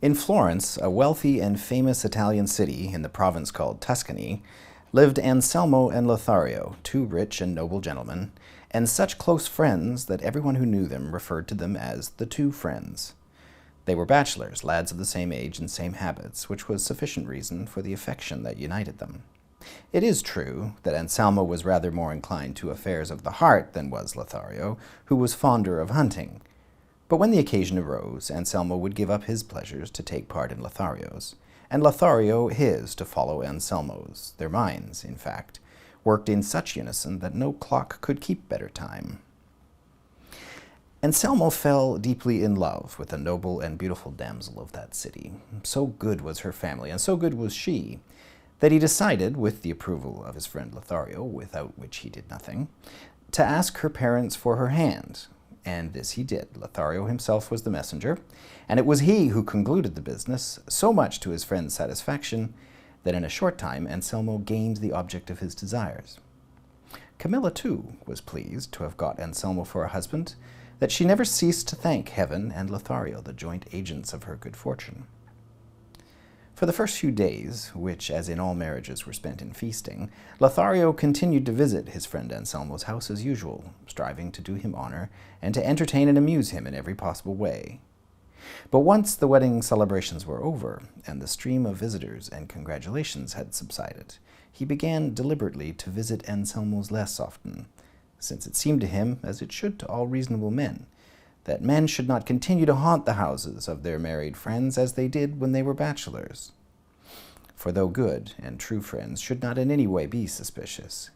In Florence, a wealthy and famous Italian city in the province called Tuscany, lived Anselmo and Lothario, two rich and noble gentlemen, and such close friends that everyone who knew them referred to them as the two friends. They were bachelors, lads of the same age and same habits, which was sufficient reason for the affection that united them. It is true that Anselmo was rather more inclined to affairs of the heart than was Lothario, who was fonder of hunting. But when the occasion arose, Anselmo would give up his pleasures to take part in Lothario's, and Lothario his to follow Anselmo's. Their minds, in fact, worked in such unison that no clock could keep better time. Anselmo fell deeply in love with a noble and beautiful damsel of that city. So good was her family, and so good was she, that he decided, with the approval of his friend Lothario, without which he did nothing, to ask her parents for her hand. And this he did. Lothario himself was the messenger, and it was he who concluded the business, so much to his friend's satisfaction that in a short time Anselmo gained the object of his desires. Camilla, too, was pleased to have got Anselmo for a husband, that she never ceased to thank heaven and Lothario, the joint agents of her good fortune. For the first few days, which, as in all marriages, were spent in feasting, Lothario continued to visit his friend Anselmo's house as usual, striving to do him honor and to entertain and amuse him in every possible way. But once the wedding celebrations were over, and the stream of visitors and congratulations had subsided, he began deliberately to visit Anselmo's less often, since it seemed to him, as it should to all reasonable men, that men should not continue to haunt the houses of their married friends as they did when they were bachelors. For though good and true friends should not in any way be suspicious,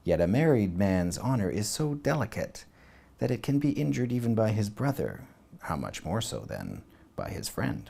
yet a married man's honor is so delicate that it can be injured even by his brother, how much more so, then, by his friend.